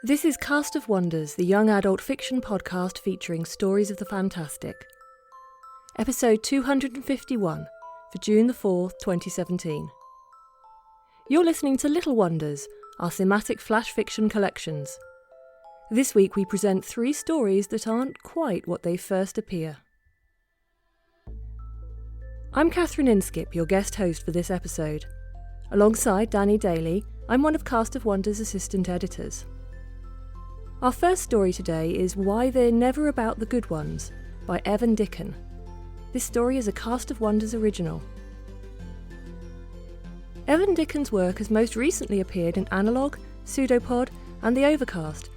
This is Cast of Wonders, the young adult fiction podcast featuring stories of the fantastic. Episode 251 for June the 4th, 2017. You're listening to Little Wonders, our thematic flash fiction collections. This week we present 3 stories that aren't quite what they first appear. I'm Catherine Inskip, your guest host for this episode. Alongside Danny Daly, I'm one of Cast of Wonders' assistant editors. Our first story today is Why They're Never About the Good Ones by Evan Dicken. This story is a Cast of Wonders original. Evan Dicken's work has most recently appeared in Analog, Pseudopod and The Overcast,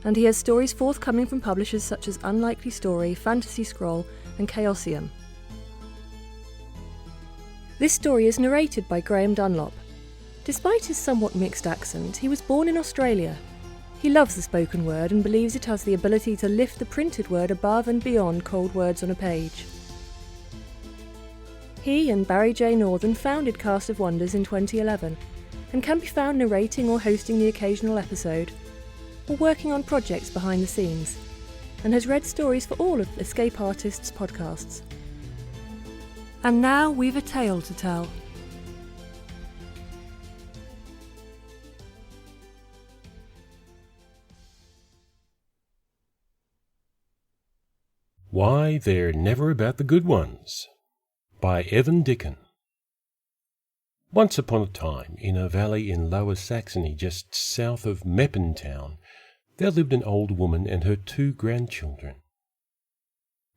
and he has stories forthcoming from publishers such as Unlikely Story, Fantasy Scroll and Chaosium. This story is narrated by Graham Dunlop. Despite his somewhat mixed accent, he was born in Australia. He loves the spoken word and believes it has the ability to lift the printed word above and beyond cold words on a page. He and Barry J. Northern founded Cast of Wonders in 2011 and can be found narrating or hosting the occasional episode, or working on projects behind the scenes, and has read stories for all of Escape Artists' podcasts. And now we've a tale to tell. Why They're Never About the Good Ones by Evan Dicken. Once upon a time, in a valley in Lower Saxony just south of Meppen town, there lived an old woman and her 2 grandchildren.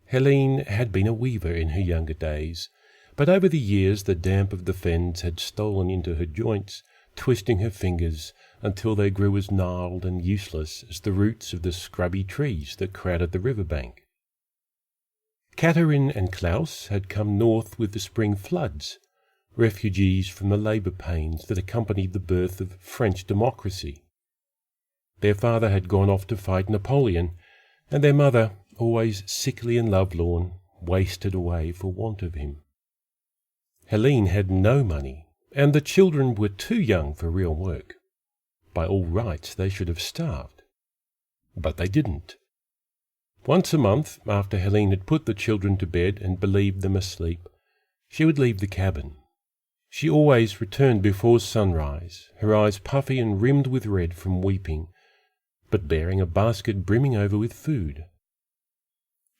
Helene had been a weaver in her younger days, but over the years the damp of the fens had stolen into her joints, twisting her fingers until they grew as gnarled and useless as the roots of the scrubby trees that crowded the riverbank. Katerin and Klaus had come north with the spring floods, refugees from the labour pains that accompanied the birth of French democracy. Their father had gone off to fight Napoleon, and their mother, always sickly and lovelorn, wasted away for want of him. Helene had no money, and the children were too young for real work. By all rights they should have starved. But they didn't. Once a month, after Helene had put the children to bed and believed them asleep, she would leave the cabin. She always returned before sunrise, her eyes puffy and rimmed with red from weeping, but bearing a basket brimming over with food.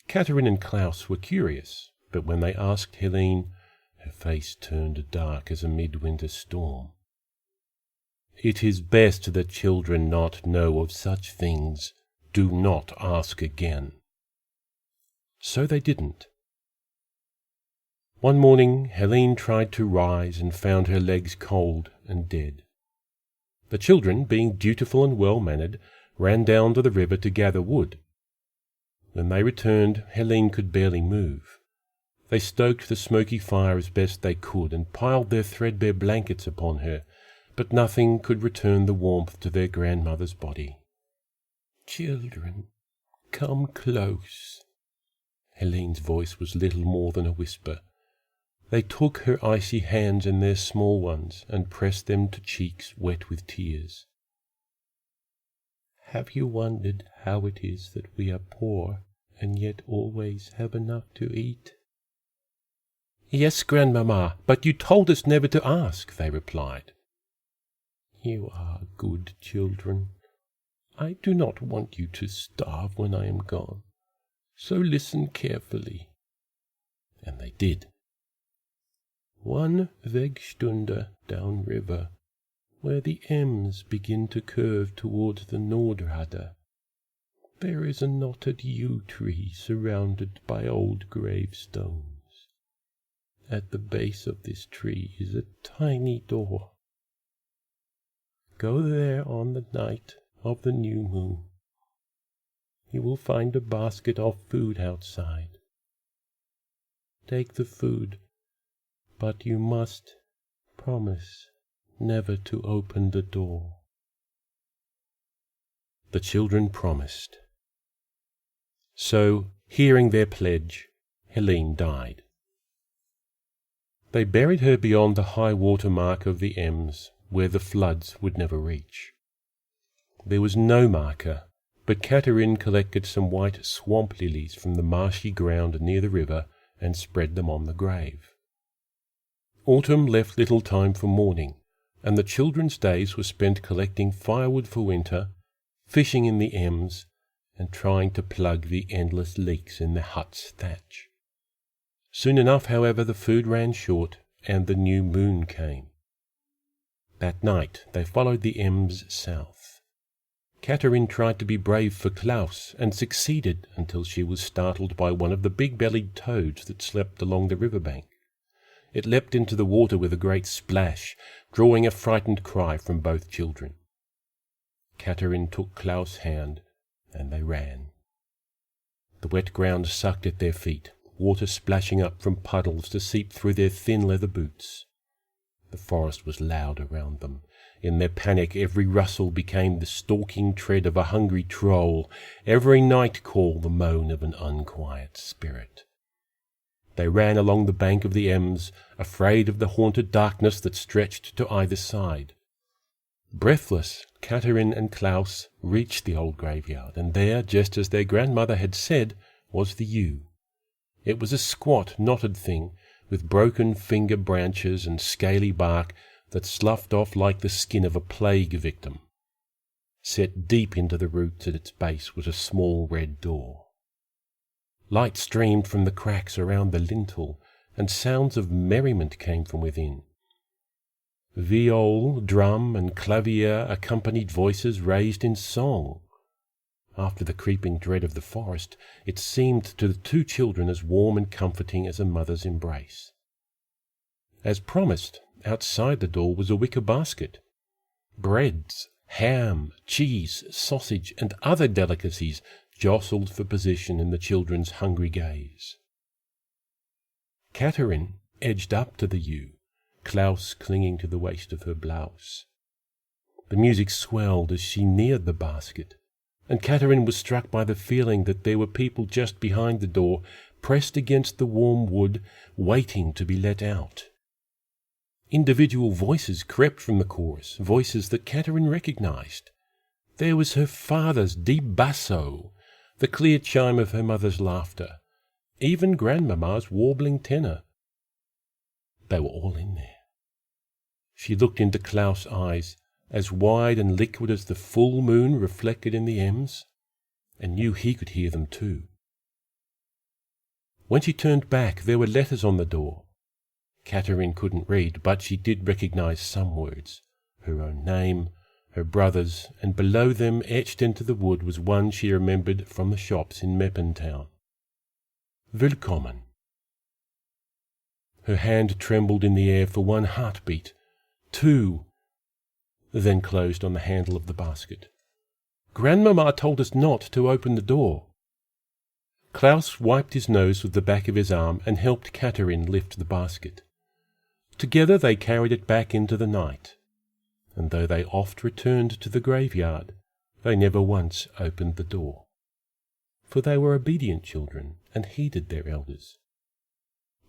Katerin and Klaus were curious, but when they asked Helene, her face turned dark as a midwinter storm. "It is best that children not know of such things. Do not ask again." So they didn't. One morning Helene tried to rise and found her legs cold and dead. The children, being dutiful and well-mannered, ran down to the river to gather wood. When they returned, Helene could barely move. They stoked the smoky fire as best they could and piled their threadbare blankets upon her, but nothing could return the warmth to their grandmother's body. "Children, come close." Helene's voice was little more than a whisper. They took her icy hands in their small ones and pressed them to cheeks wet with tears. "Have you wondered how it is that we are poor and yet always have enough to eat?" "Yes, Grandmamma, but you told us never to ask," they replied. "You are good children. I do not want you to starve when I am gone, so listen carefully." And they did. "One Wegstunde down river, where the Ems begin to curve towards the Nordrade, there is a knotted yew tree surrounded by old gravestones. At the base of this tree is a tiny door. Go there on the night of the new moon. You will find a basket of food outside. Take the food, but you must promise never to open the door." The children promised. So, hearing their pledge, Helene died. They buried her beyond the high water mark of the Ems, where the floods would never reach. There was no marker, but Catherine collected some white swamp lilies from the marshy ground near the river and spread them on the grave. Autumn left little time for mourning, and the children's days were spent collecting firewood for winter, fishing in the Ems, and trying to plug the endless leaks in the hut's thatch. Soon enough, however, the food ran short, and the new moon came. That night they followed the Ems south. Catherine tried to be brave for Klaus, and succeeded until she was startled by one of the big-bellied toads that slept along the river-bank. It leapt into the water with a great splash, drawing a frightened cry from both children. Catherine took Klaus' hand, and they ran. The wet ground sucked at their feet, water splashing up from puddles to seep through their thin leather boots. The forest was loud around them. In their panic, every rustle became the stalking tread of a hungry troll, every night call the moan of an unquiet spirit. They ran along the bank of the Ems, afraid of the haunted darkness that stretched to either side. Breathless, Catherine and Klaus reached the old graveyard, and there, just as their grandmother had said, was the yew. It was a squat, knotted thing, with broken finger branches and scaly bark that sloughed off like the skin of a plague victim. Set deep into the roots at its base was a small red door. Light streamed from the cracks around the lintel, and sounds of merriment came from within. Viol, drum, and clavier accompanied voices raised in song. After the creeping dread of the forest, it seemed to the two children as warm and comforting as a mother's embrace. As promised, outside the door was a wicker basket. Breads, ham, cheese, sausage, and other delicacies jostled for position in the children's hungry gaze. Catherine edged up to the yew, Klaus clinging to the waist of her blouse. The music swelled as she neared the basket, and Catherine was struck by the feeling that there were people just behind the door, pressed against the warm wood, waiting to be let out. Individual voices crept from the chorus, voices that Catherine recognized. There was her father's deep basso, the clear chime of her mother's laughter, even Grandmamma's warbling tenor. They were all in there. She looked into Klaus' eyes, as wide and liquid as the full moon reflected in the Ems, and knew he could hear them too. When she turned back, there were letters on the door. Catherine couldn't read, but she did recognize some words, her own name, her brother's, and below them, etched into the wood, was one she remembered from the shops in Meppentown. Willkommen. Her hand trembled in the air for one heartbeat, two, then closed on the handle of the basket. Grandmamma told us not to open the door. Klaus wiped his nose with the back of his arm and helped Catherine lift the basket. Together they carried it back into the night, and though they oft returned to the graveyard, they never once opened the door, for they were obedient children and heeded their elders,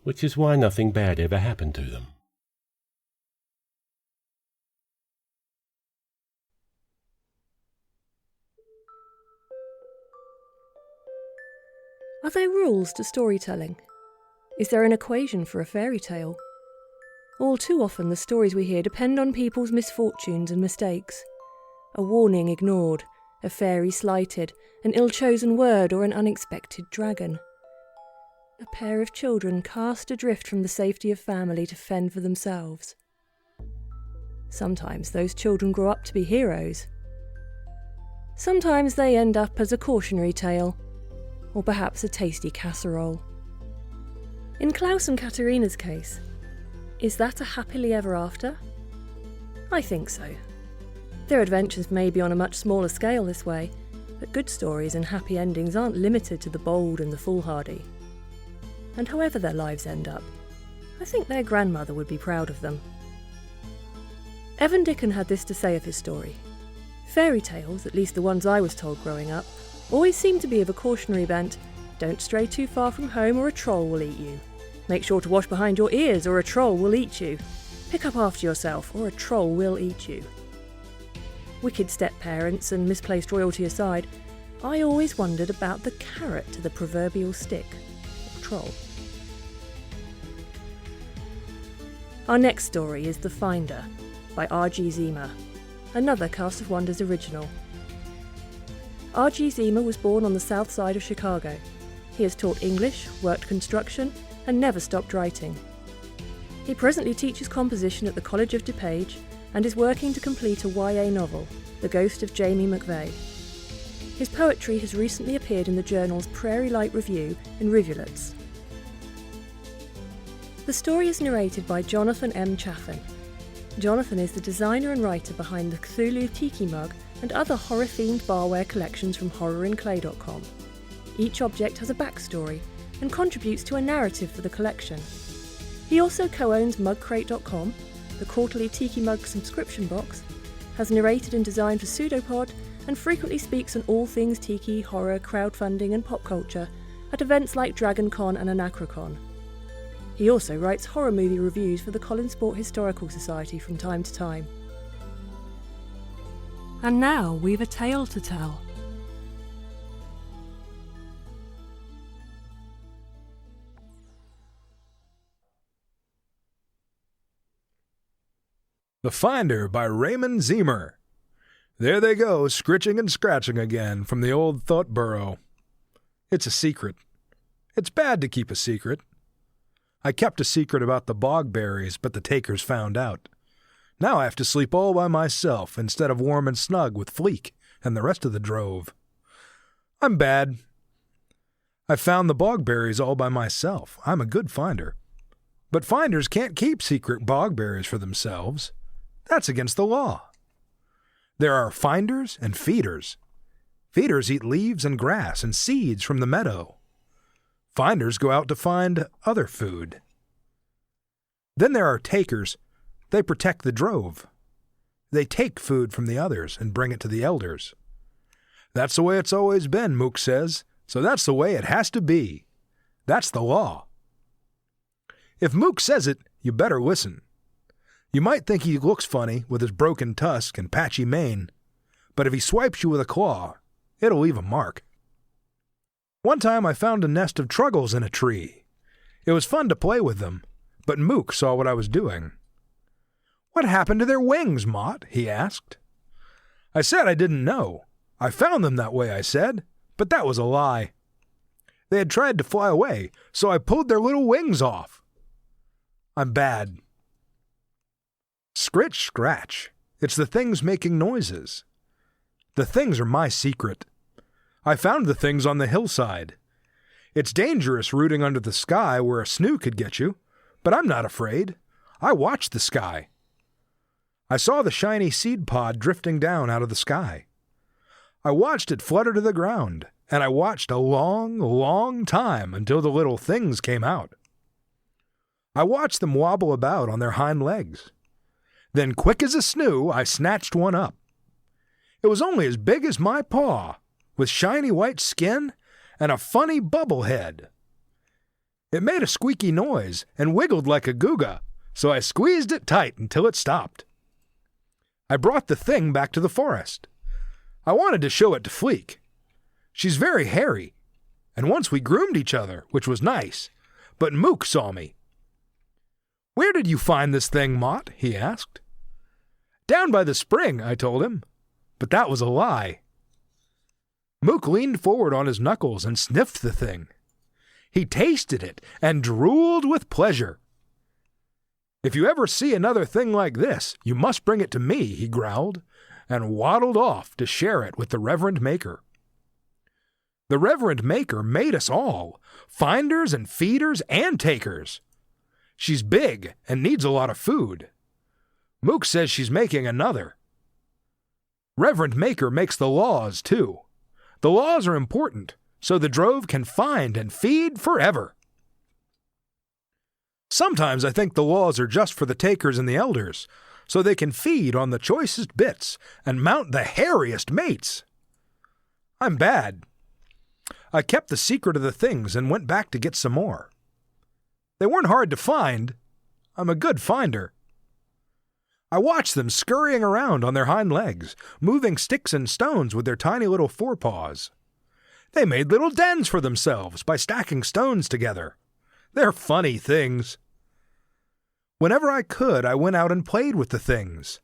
which is why nothing bad ever happened to them. Are there rules to storytelling? Is there an equation for a fairy tale? All too often the stories we hear depend on people's misfortunes and mistakes. A warning ignored, a fairy slighted, an ill-chosen word or an unexpected dragon. A pair of children cast adrift from the safety of family to fend for themselves. Sometimes those children grow up to be heroes. Sometimes they end up as a cautionary tale, or perhaps a tasty casserole. In Klaus and Katharina's case, is that a happily ever after? I think so. Their adventures may be on a much smaller scale this way, but good stories and happy endings aren't limited to the bold and the foolhardy. And however their lives end up, I think their grandmother would be proud of them. Evan Dickon had this to say of his story. Fairy tales, at least the ones I was told growing up, always seem to be of a cautionary bent. Don't stray too far from home or a troll will eat you. Make sure to wash behind your ears or a troll will eat you. Pick up after yourself or a troll will eat you. wicked step-parents and misplaced royalty aside, I always wondered about the carrot to the proverbial stick, or troll. Our next story is The Finder, by R.G. Zima, another Cast of Wonders original. R.G. Zima was born on the south side of Chicago. He has taught English, worked construction, and never stopped writing. He presently teaches composition at the College of DuPage and is working to complete a YA novel, The Ghost of Jamie McVeigh. His poetry has recently appeared in the journals Prairie Light Review and Rivulets. The story is narrated by Jonathan M. Chaffin. Jonathan is the designer and writer behind the Cthulhu Tiki Mug and other horror-themed barware collections from HorrorInClay.com. Each object has a backstory and contributes to a narrative for the collection. He also co-owns MugCrate.com, the quarterly Tiki Mug subscription box, has narrated and designed for Pseudopod, and frequently speaks on all things tiki, horror, crowdfunding and pop culture at events like DragonCon and Anachrocon. He also writes horror movie reviews for the Collinsport Historical Society from time to time. And now we've a tale to tell. The Finder by Raymond Ziemer. There they go, scritching and scratching again from the old thought burrow. It's a secret. It's bad to keep a secret. I kept a secret about the bogberries, but the takers found out. Now I have to sleep all by myself instead of warm and snug with Fleek and the rest of the drove. I'm bad. I found the bogberries all by myself. I'm a good finder. But finders can't keep secret bogberries for themselves. That's against the law. There are finders and feeders. Feeders eat leaves and grass and seeds from the meadow. Finders go out to find other food. Then there are takers. They protect the drove. They take food from the others and bring it to the elders. That's the way it's always been, Mook says, so that's the way it has to be. That's the law. If Mook says it, you better listen. You might think he looks funny with his broken tusk and patchy mane, but if he swipes you with a claw, it'll leave a mark. One time I found a nest of truggles in a tree. It was fun to play with them, but Mook saw what I was doing. "What happened to their wings, Mott?" he asked. I said I didn't know. I found them that way, I said, but that was a lie. They had tried to fly away, so I pulled their little wings off. I'm bad. Scritch, scratch. It's the things making noises. The things are my secret. I found the things on the hillside. It's dangerous rooting under the sky where a snoo could get you, but I'm not afraid. I watched the sky. I saw the shiny seed pod drifting down out of the sky. I watched it flutter to the ground, and I watched a long, long time until the little things came out. I watched them wobble about on their hind legs. Then, quick as a snoo, I snatched one up. It was only as big as my paw, with shiny white skin and a funny bubble head. It made a squeaky noise and wiggled like a guga, so I squeezed it tight until it stopped. I brought the thing back to the forest. I wanted to show it to Fleek. She's very hairy, and once we groomed each other, which was nice, but Mook saw me. "Where did you find this thing, Mott?" he asked. "Down by the spring," I told him, but that was a lie. Mook leaned forward on his knuckles and sniffed the thing. He tasted it and drooled with pleasure. "If you ever see another thing like this, you must bring it to me," he growled, and waddled off to share it with the Reverend Maker. The Reverend Maker made us all, finders and feeders and takers. She's big and needs a lot of food. Mook says she's making another. Reverend Maker makes the laws, too. The laws are important, so the drove can find and feed forever. Sometimes I think the laws are just for the takers and the elders, so they can feed on the choicest bits and mount the hairiest mates. I'm bad. I kept the secret of the things and went back to get some more. They weren't hard to find. I'm a good finder. I watched them scurrying around on their hind legs, moving sticks and stones with their tiny little forepaws. They made little dens for themselves by stacking stones together. They're funny things. Whenever I could, I went out and played with the things.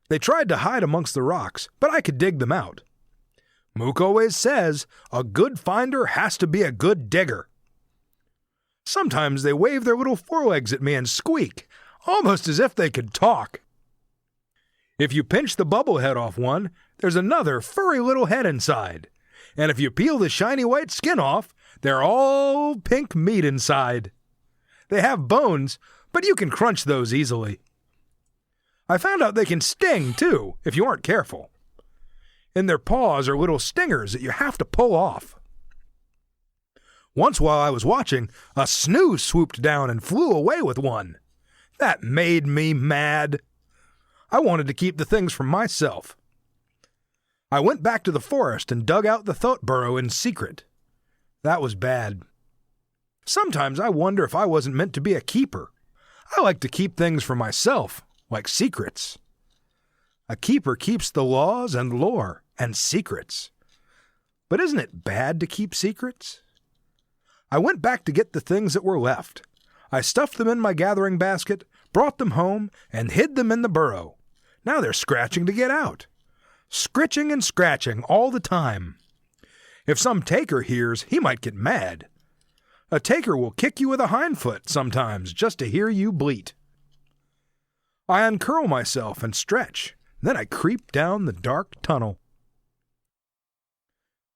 They tried to hide amongst the rocks, but I could dig them out. Mook always says, a good finder has to be a good digger. Sometimes they wave their little forelegs at me and squeak, almost as if they could talk. If you pinch the bubble head off one, there's another furry little head inside. And if you peel the shiny white skin off, they're all pink meat inside. They have bones, but you can crunch those easily. I found out they can sting, too, if you aren't careful. In their paws are little stingers that you have to pull off. Once while I was watching, a snoo swooped down and flew away with one. That made me mad. I wanted to keep the things for myself. I went back to the forest and dug out the thoat burrow in secret. That was bad. Sometimes I wonder if I wasn't meant to be a keeper. I like to keep things for myself, like secrets. A keeper keeps the laws and lore and secrets. But isn't it bad to keep secrets? I went back to get the things that were left. I stuffed them in my gathering basket, brought them home, and hid them in the burrow. Now they're scratching to get out. Scritching and scratching all the time. If some taker hears, he might get mad. A taker will kick you with a hindfoot sometimes just to hear you bleat. I uncurl myself and stretch. Then I creep down the dark tunnel.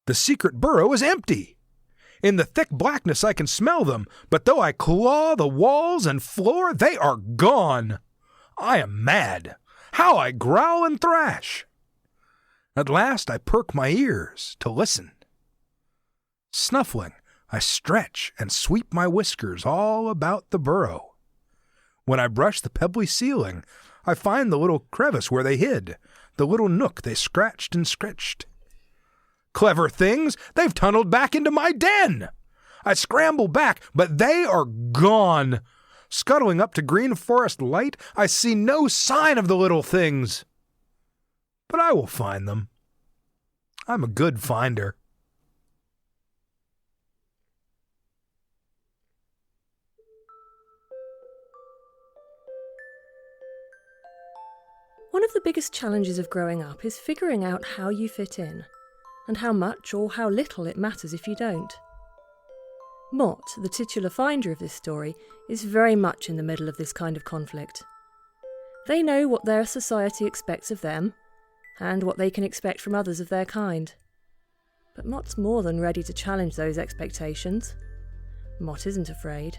The secret burrow is empty. In the thick blackness I can smell them, but though I claw the walls and floor, they are gone. I am mad. How I growl and thrash. At last I perk my ears to listen. Snuffling, I stretch and sweep my whiskers all about the burrow. When I brush the pebbly ceiling, I find the little crevice where they hid, the little nook they scratched and scritched. Clever things, they've tunneled back into my den. I scramble back, but they are gone. Scuttling up to green forest light, I see no sign of the little things. But I will find them. I'm a good finder. One of the biggest challenges of growing up is figuring out how you fit in, and how much or how little it matters if you don't. Mott, the titular finder of this story, is very much in the middle of this kind of conflict. They know what their society expects of them, and what they can expect from others of their kind. But Mott's more than ready to challenge those expectations. Mott isn't afraid.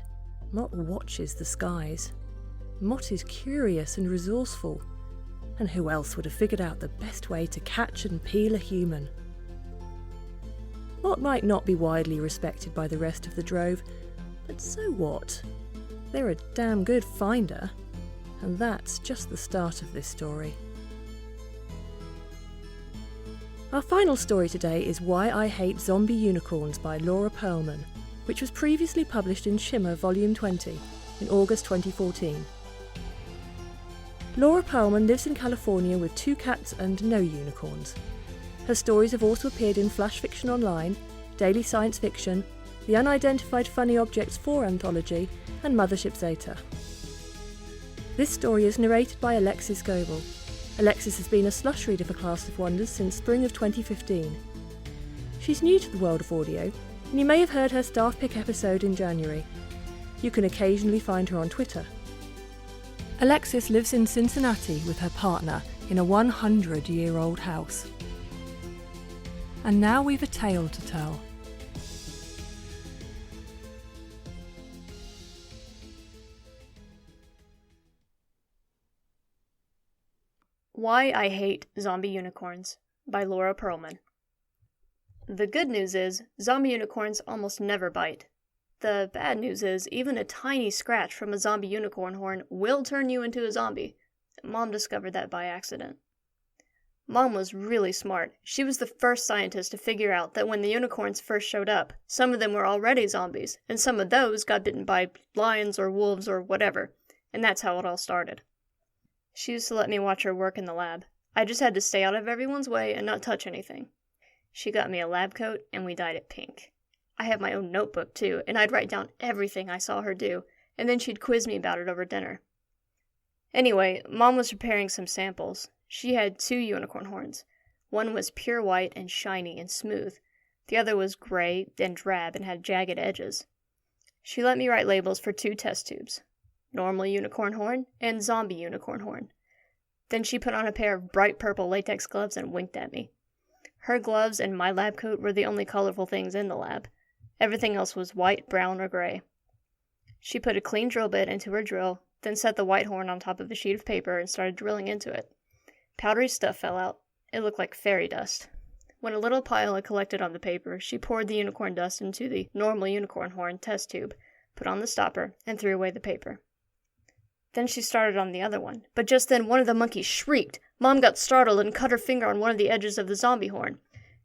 Mott watches the skies. Mott is curious and resourceful. And who else would have figured out the best way to catch and peel a human? Mott might not be widely respected by the rest of the drove, but so what? They're a damn good finder, and that's just the start of this story. Our final story today is Why I Hate Zombie Unicorns by Laura Pearlman, which was previously published in Shimmer Volume 20 in August 2014. Laura Pearlman lives in California with 2 cats and no unicorns. Her stories have also appeared in Flash Fiction Online, Daily Science Fiction, the Unidentified Funny Objects 4 anthology, and Mothership Zeta. This story is narrated by Alexis Goebel. Alexis has been a slush reader for Class of Wonders since spring of 2015. She's new to the world of audio, and you may have heard her staff pick episode in January. You can occasionally find her on Twitter. Alexis lives in Cincinnati with her partner in a 100-year-old house. And now we've a tale to tell. Why I Hate Zombie Unicorns by Laura Pearlman. The good news is, zombie unicorns almost never bite. The bad news is, even a tiny scratch from a zombie unicorn horn will turn you into a zombie. Mom discovered that by accident. Mom was really smart. She was the first scientist to figure out that when the unicorns first showed up, some of them were already zombies, and some of those got bitten by lions or wolves or whatever, and that's how it all started. She used to let me watch her work in the lab. I just had to stay out of everyone's way and not touch anything. She got me a lab coat, and we dyed it pink. I had my own notebook, too, and I'd write down everything I saw her do, and then she'd quiz me about it over dinner. Anyway, Mom was preparing some samples. She had 2 unicorn horns. One was pure white and shiny and smooth. The other was gray and drab and had jagged edges. She let me write labels for 2 test tubes, normal unicorn horn and zombie unicorn horn. Then she put on a pair of bright purple latex gloves and winked at me. Her gloves and my lab coat were the only colorful things in the lab. Everything else was white, brown, or gray. She put a clean drill bit into her drill, then set the white horn on top of a sheet of paper and started drilling into it. Powdery stuff fell out. It looked like fairy dust. When a little pile had collected on the paper, she poured the unicorn dust into the normal unicorn horn test tube, put on the stopper, and threw away the paper. Then she started on the other one, but just then one of the monkeys shrieked. Mom got startled and cut her finger on one of the edges of the zombie horn.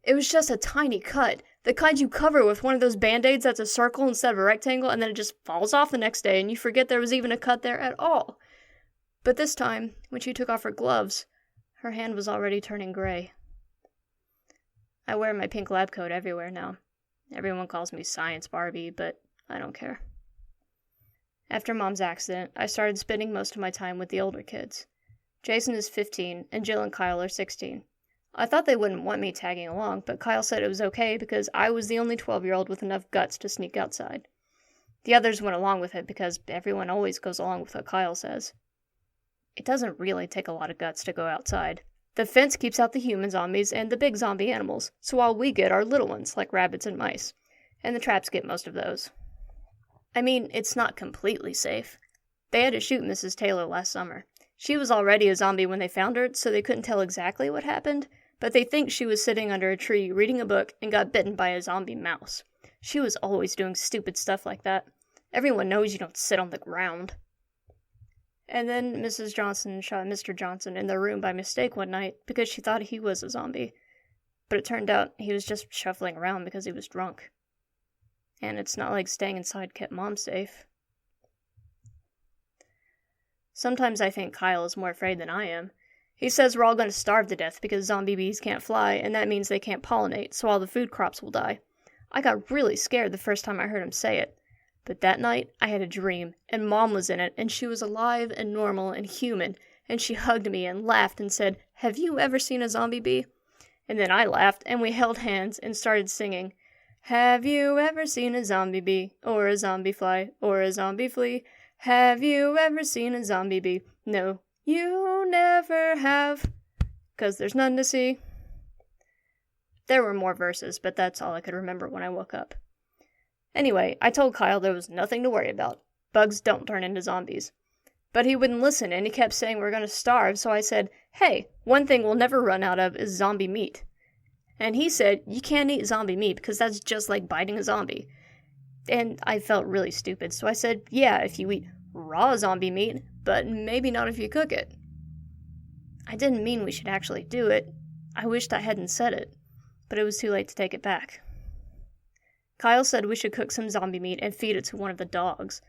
It was just a tiny cut, the kind you cover with one of those Band-Aids that's a circle instead of a rectangle, and then it just falls off the next day and you forget there was even a cut there at all. But this time, when she took off her gloves, her hand was already turning gray. I wear my pink lab coat everywhere now. Everyone calls me Science Barbie, but I don't care. After Mom's accident, I started spending most of my time with the older kids. Jason is 15, and Jill and Kyle are 16. I thought they wouldn't want me tagging along, but Kyle said it was okay because I was the only 12-year-old with enough guts to sneak outside. The others went along with it because everyone always goes along with what Kyle says. It doesn't really take a lot of guts to go outside. The fence keeps out the human zombies and the big zombie animals, so all we get are little ones like rabbits and mice, and the traps get most of those. I mean, it's not completely safe. They had to shoot Mrs. Taylor last summer. She was already a zombie when they found her, so they couldn't tell exactly what happened, but they think she was sitting under a tree reading a book and got bitten by a zombie mouse. She was always doing stupid stuff like that. Everyone knows you don't sit on the ground. And then Mrs. Johnson shot Mr. Johnson in their room by mistake one night because she thought he was a zombie. But it turned out he was just shuffling around because he was drunk. And it's not like staying inside kept Mom safe. Sometimes I think Kyle is more afraid than I am. He says we're all going to starve to death because zombie bees can't fly, and that means they can't pollinate, so all the food crops will die. I got really scared the first time I heard him say it. But that night, I had a dream, and Mom was in it, and she was alive and normal and human, and she hugged me and laughed and said, "Have you ever seen a zombie bee?" And then I laughed, and we held hands and started singing, "Have you ever seen a zombie bee, or a zombie fly, or a zombie flea? Have you ever seen a zombie bee? No, you never have, 'cause there's none to see." There were more verses, but that's all I could remember when I woke up. Anyway, I told Kyle there was nothing to worry about. Bugs don't turn into zombies. But he wouldn't listen, and he kept saying we're going to starve, so I said, "Hey, one thing we'll never run out of is zombie meat." And he said, "You can't eat zombie meat because that's just like biting a zombie." And I felt really stupid, so I said, "Yeah, if you eat raw zombie meat, but maybe not if you cook it." I didn't mean we should actually do it. I wished I hadn't said it, but it was too late to take it back. Kyle said we should cook some zombie meat and feed it to one of the dogs.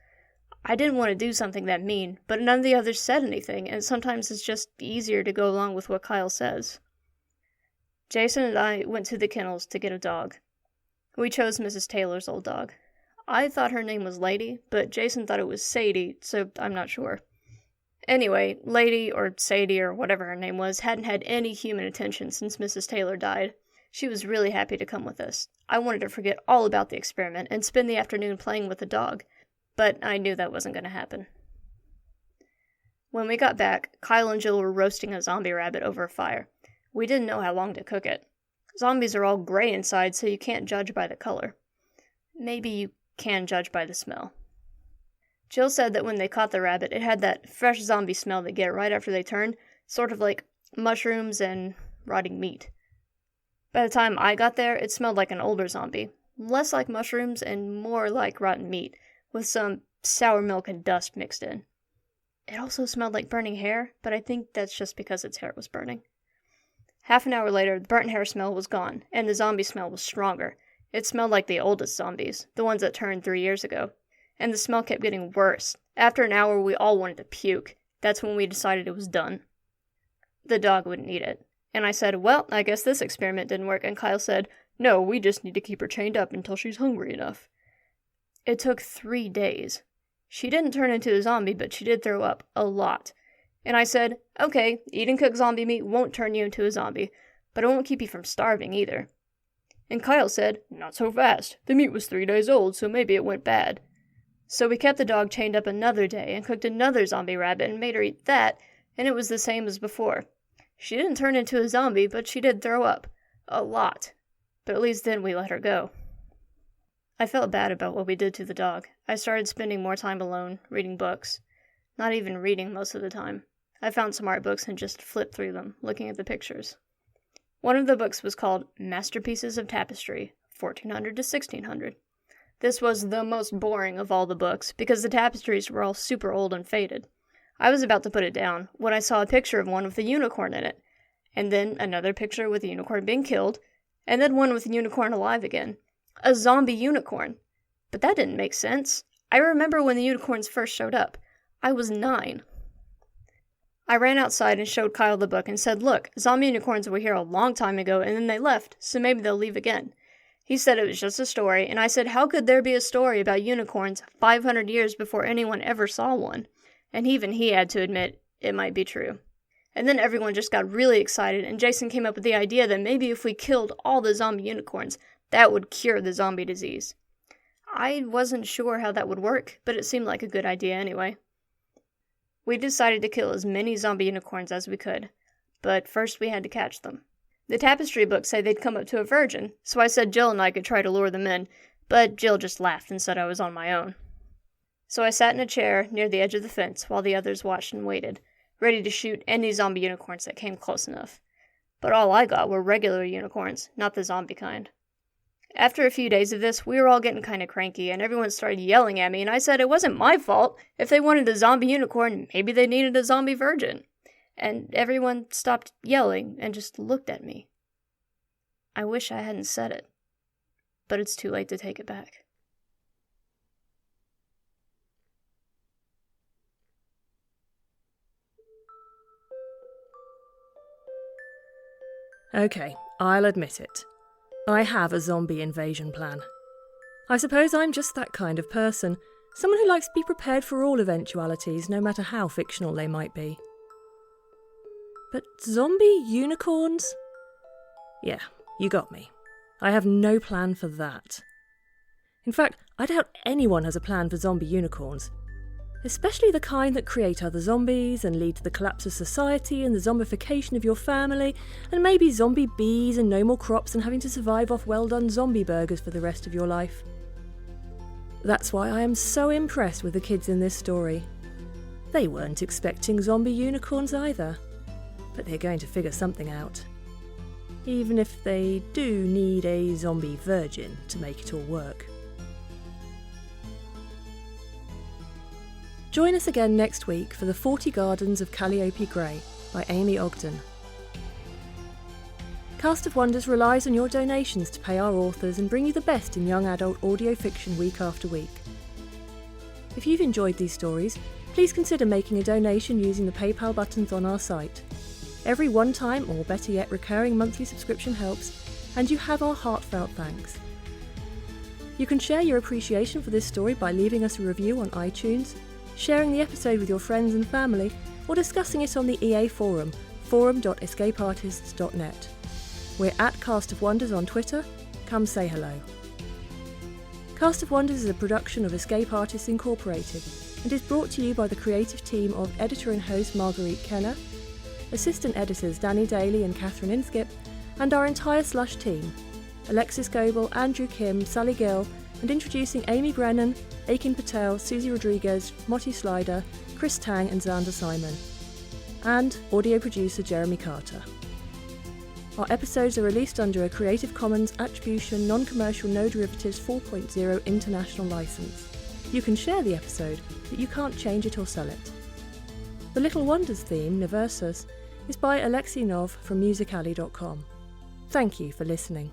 I didn't want to do something that mean, but none of the others said anything, and sometimes it's just easier to go along with what Kyle says. Jason and I went to the kennels to get a dog. We chose Mrs. Taylor's old dog. I thought her name was Lady, but Jason thought it was Sadie, so I'm not sure. Anyway, Lady, or Sadie, or whatever her name was, hadn't had any human attention since Mrs. Taylor died. She was really happy to come with us. I wanted to forget all about the experiment and spend the afternoon playing with the dog, but I knew that wasn't going to happen. When we got back, Kyle and Jill were roasting a zombie rabbit over a fire. We didn't know how long to cook it. Zombies are all gray inside, so you can't judge by the color. Maybe you can judge by the smell. Jill said that when they caught the rabbit, it had that fresh zombie smell they get right after they turn, sort of like mushrooms and rotting meat. By the time I got there, it smelled like an older zombie, less like mushrooms and more like rotten meat, with some sour milk and dust mixed in. It also smelled like burning hair, but I think that's just because its hair was burning. Half an hour later, the burnt hair smell was gone, and the zombie smell was stronger. It smelled like the oldest zombies, the ones that turned 3 years ago. And the smell kept getting worse. After an hour, we all wanted to puke. That's when we decided it was done. The dog wouldn't eat it. And I said, well, I guess this experiment didn't work. And Kyle said, no, we just need to keep her chained up until she's hungry enough. It took 3 days. She didn't turn into a zombie, but she did throw up a lot. And I said, okay, eating cooked zombie meat won't turn you into a zombie, but it won't keep you from starving either. And Kyle said, not so fast. The meat was 3 days old, so maybe it went bad. So we kept the dog chained up another day and cooked another zombie rabbit and made her eat that, and it was the same as before. She didn't turn into a zombie, but she did throw up. A lot. But at least then we let her go. I felt bad about what we did to the dog. I started spending more time alone, reading books. Not even reading most of the time. I found some art books and just flipped through them, looking at the pictures. One of the books was called Masterpieces of Tapestry, 1400 to 1600. This was the most boring of all the books, because the tapestries were all super old and faded. I was about to put it down when I saw a picture of one with a unicorn in it, and then another picture with a unicorn being killed, and then one with a unicorn alive again. A zombie unicorn. But that didn't make sense. I remember when the unicorns first showed up. I was 9. I ran outside and showed Kyle the book and said, look, zombie unicorns were here a long time ago and then they left, so maybe they'll leave again. He said it was just a story, and I said, how could there be a story about unicorns 500 years before anyone ever saw one? And even he had to admit it might be true. And then everyone just got really excited, and Jason came up with the idea that maybe if we killed all the zombie unicorns, that would cure the zombie disease. I wasn't sure how that would work, but it seemed like a good idea anyway. We decided to kill as many zombie unicorns as we could, but first we had to catch them. The tapestry books say they'd come up to a virgin, so I said Jill and I could try to lure them in, but Jill just laughed and said I was on my own. So I sat in a chair near the edge of the fence while the others watched and waited, ready to shoot any zombie unicorns that came close enough. But all I got were regular unicorns, not the zombie kind. After a few days of this, we were all getting kind of cranky, and everyone started yelling at me, and I said it wasn't my fault. If they wanted a zombie unicorn, maybe they needed a zombie virgin. And everyone stopped yelling and just looked at me. I wish I hadn't said it, but it's too late to take it back. Okay, I'll admit it. I have a zombie invasion plan. I suppose I'm just that kind of person, someone who likes to be prepared for all eventualities, no matter how fictional they might be. But zombie unicorns? Yeah, you got me. I have no plan for that. In fact, I doubt anyone has a plan for zombie unicorns. Especially the kind that create other zombies and lead to the collapse of society and the zombification of your family, and maybe zombie bees and no more crops and having to survive off well-done zombie burgers for the rest of your life. That's why I am so impressed with the kids in this story. They weren't expecting zombie unicorns either, but they're going to figure something out. Even if they do need a zombie virgin to make it all work. Join us again next week for The 40 Gardens of Calliope Grey by Amy Ogden. Cast of Wonders relies on your donations to pay our authors and bring you the best in young adult audio fiction week after week. If you've enjoyed these stories, please consider making a donation using the PayPal buttons on our site. Every one-time, or better yet recurring monthly subscription helps, and you have our heartfelt thanks. You can share your appreciation for this story by leaving us a review on iTunes, sharing the episode with your friends and family, or discussing it on the EA forum, forum.escapeartists.net. We're at Cast of Wonders on Twitter. Come say hello. Cast of Wonders is a production of Escape Artists Incorporated and is brought to you by the creative team of editor and host Marguerite Kenner, assistant editors Danny Daly and Catherine Inskip, and our entire Slush team, Alexis Goebel, Andrew Kim, Sally Gill, and introducing Amy Brennan, Aiken Patel, Susie Rodriguez, Motti Slider, Chris Tang and Xander Simon, and audio producer Jeremy Carter. Our episodes are released under a Creative Commons Attribution Non-Commercial No Derivatives 4.0 International License. You can share the episode, but you can't change it or sell it. The Little Wonders theme, Neversus, is by Alexei Nov from musicalley.com. Thank you for listening.